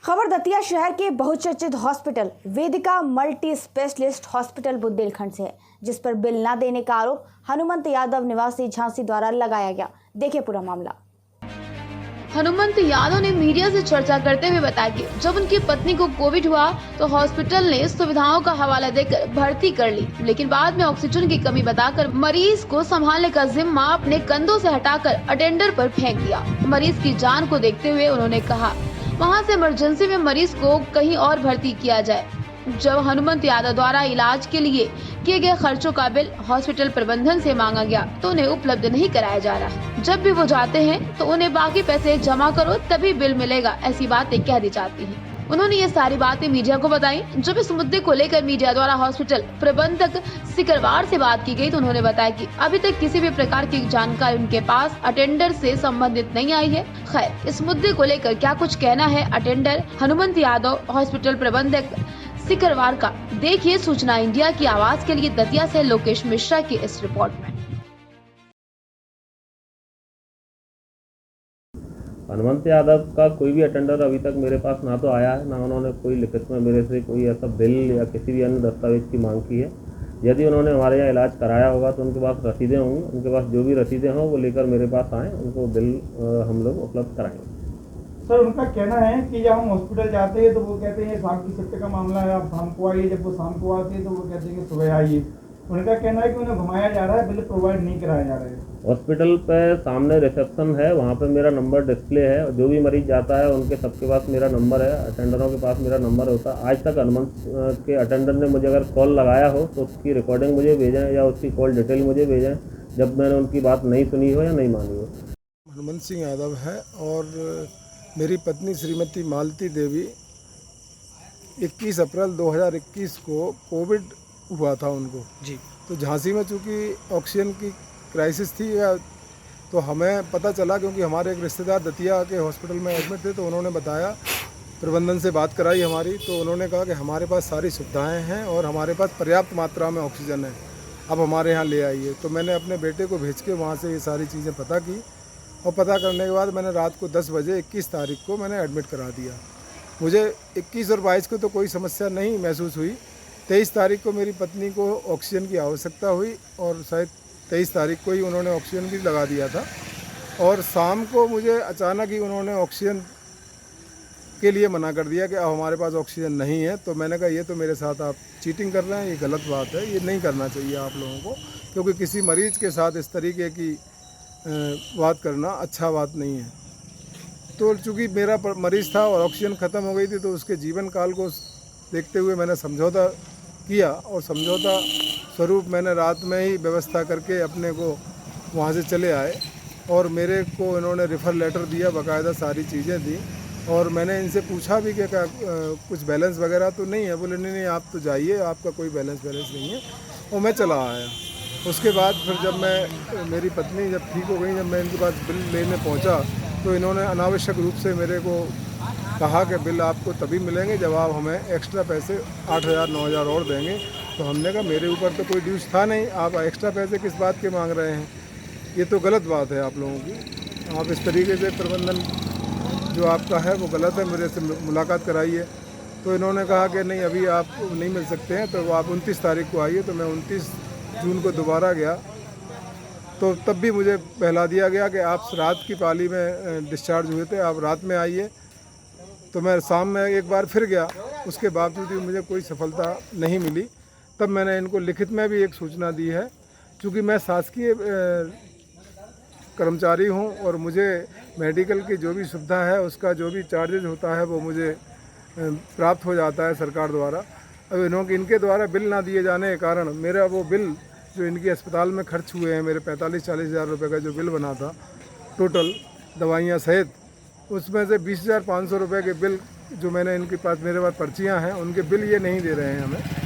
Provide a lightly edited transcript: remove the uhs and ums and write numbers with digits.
खबर दतिया शहर के बहुचर्चित हॉस्पिटल वेदिका मल्टी स्पेशलिस्ट हॉस्पिटल बुंदेलखंड से है, जिस पर बिल न देने का आरोप हनुमंत यादव निवासी झांसी द्वारा लगाया गया। देखिए पूरा मामला। हनुमंत यादव ने मीडिया से चर्चा करते हुए बताया कि जब उनकी पत्नी को कोविड हुआ तो हॉस्पिटल ने सुविधाओं का हवाला देकर भर्ती कर ली, लेकिन बाद में ऑक्सीजन की कमी बताकर मरीज को संभालने का जिम्मा अपने कंधों से हटाकर अटेंडर पर फेंक दिया। मरीज की जान को देखते हुए उन्होंने कहा वहां से इमरजेंसी में मरीज को कहीं और भर्ती किया जाए। जब हनुमंत यादव द्वारा इलाज के लिए किए गए खर्चों का बिल हॉस्पिटल प्रबंधन से मांगा गया तो उन्हें उपलब्ध नहीं कराया जा रहा। जब भी वो जाते हैं तो उन्हें बाकी पैसे जमा करो तभी बिल मिलेगा, ऐसी बातें कह दी जाती हैं। उन्होंने ये सारी बातें मीडिया को बताई। जब इस मुद्दे को लेकर मीडिया द्वारा हॉस्पिटल प्रबंधक सिकरवार से बात की गई तो उन्होंने बताया कि अभी तक किसी भी प्रकार की जानकारी उनके पास अटेंडर से संबंधित नहीं आई है। खैर, इस मुद्दे को लेकर क्या कुछ कहना है अटेंडर हनुमंत यादव हॉस्पिटल प्रबंधक सिकरवार का, देखिए सूचना इंडिया की आवाज के लिए दतिया से लोकेश मिश्रा की इस रिपोर्ट में। हनुमंत यादव का कोई भी अटेंडर अभी तक मेरे पास ना तो आया है, ना उन्होंने कोई लिखित में मेरे से कोई ऐसा बिल या किसी भी अन्य दस्तावेज की मांग की है। यदि उन्होंने हमारे यहाँ इलाज कराया होगा तो उनके पास रसीदें होंगी, उनके पास जो भी रसीदें हों वो लेकर मेरे पास आएँ, उनको बिल हम लोग उपलब्ध कराएंगे। सर, उनका कहना है कि जब हम हॉस्पिटल जाते हैं तो वो कहते हैं शाम की शिफ्ट का मामला है, आप शाम को आइए। जब वो शाम को आते हैं तो वो कहते हैं कि सुबह आइए। उनका कहना है कि उन्हें घुमाया जा रहा है, बिल प्रोवाइड नहीं कराया जा रहा है। हॉस्पिटल पे सामने रिसेप्शन है, वहाँ पे मेरा नंबर डिस्प्ले है। जो भी मरीज जाता है उनके सबके पास मेरा नंबर है, अटेंडरों के पास मेरा नंबर होता है। आज तक हनुमंत के अटेंडर ने मुझे अगर कॉल लगाया हो तो उसकी रिकॉर्डिंग मुझे भेजें या उसकी कॉल डिटेल मुझे भेजें जब मैंने उनकी बात नहीं सुनी हो या नहीं मानी हो। हनुमंत सिंह यादव है और मेरी पत्नी श्रीमती मालती देवी 21 अप्रैल 2021 को कोविड हुआ था उनको जी। तो झांसी में चूँकि ऑक्सीजन की क्राइसिस थी तो हमें पता चला, क्योंकि हमारे एक रिश्तेदार दतिया के हॉस्पिटल में एडमिट थे तो उन्होंने बताया, प्रबंधन से बात कराई हमारी, तो उन्होंने कहा कि हमारे पास सारी सुविधाएं हैं और हमारे पास पर्याप्त मात्रा में ऑक्सीजन है, अब हमारे यहाँ ले आइए। तो मैंने अपने बेटे को भेज के वहाँ से ये सारी चीज़ें पता की और पता करने के बाद मैंने रात को 10 बजे 21 तारीख को मैंने एडमिट करा दिया। मुझे 21 और 22 को तो कोई समस्या नहीं महसूस हुई। 23 तारीख को मेरी पत्नी को ऑक्सीजन की आवश्यकता हुई और शायद 23 तारीख को ही उन्होंने ऑक्सीजन भी लगा दिया था। और शाम को मुझे अचानक ही उन्होंने ऑक्सीजन के लिए मना कर दिया कि अब हमारे पास ऑक्सीजन नहीं है। तो मैंने कहा ये तो मेरे साथ आप चीटिंग कर रहे हैं, ये गलत बात है, ये नहीं करना चाहिए आप लोगों को, क्योंकि किसी मरीज़ के साथ इस तरीके की बात करना अच्छा बात नहीं है। तो चूँकि मेरा मरीज़ था और ऑक्सीजन ख़त्म हो गई थी तो उसके जीवन काल को देखते हुए मैंने समझौता किया और समझौता स्वरूप मैंने रात में ही व्यवस्था करके अपने को वहाँ से चले आए। और मेरे को इन्होंने रेफर लेटर दिया, बाकायदा सारी चीज़ें दी। और मैंने इनसे पूछा भी कि कुछ बैलेंस वगैरह तो नहीं है। बोले नहीं आप तो जाइए, आपका कोई बैलेंस नहीं है। और मैं चला आया। उसके बाद फिर जब मेरी पत्नी जब ठीक हो गई, जब मैं इनके पास बिल लेने पहुंचा तो इन्होंने अनावश्यक रूप से मेरे को कहा कि बिल आपको तभी मिलेंगे जब आप हमें एक्स्ट्रा पैसे 8,000 9,000 और देंगे। तो हमने कहा मेरे ऊपर तो कोई ड्यूज था नहीं, आप एक्स्ट्रा पैसे किस बात के मांग रहे हैं? ये तो गलत बात है आप लोगों की। आप इस तरीके से प्रबंधन जो आपका है वो गलत है, मेरे से मुलाकात कराइए। तो इन्होंने कहा कि नहीं अभी आप नहीं मिल सकते हैं, तो आप 29 तारीख को आइए। तो मैं 29 जून को दोबारा गया तो तब भी मुझे बहला दिया गया कि आप रात की पाली में डिस्चार्ज हुए थे, आप रात में आइए। तो मैं शाम में एक बार फिर गया, उसके बावजूद भी मुझे कोई सफलता नहीं मिली। तब मैंने इनको लिखित में भी एक सूचना दी है, क्योंकि मैं शासकीय कर्मचारी हूं और मुझे मेडिकल की जो भी सुविधा है उसका जो भी चार्जेज होता है वो मुझे प्राप्त हो जाता है सरकार द्वारा। अब इनके द्वारा बिल ना दिए जाने के कारण मेरा वो बिल जो इनके अस्पताल में खर्च हुए हैं, मेरे 45-40 हज़ार रुपये का जो बिल बना था टोटल दवाइयाँ सहित, उसमें से 20,500 रुपये के बिल जो मैंने इनके पास मेरे पास पर्चियाँ हैं उनके बिल ये नहीं दे रहे हैं हमें।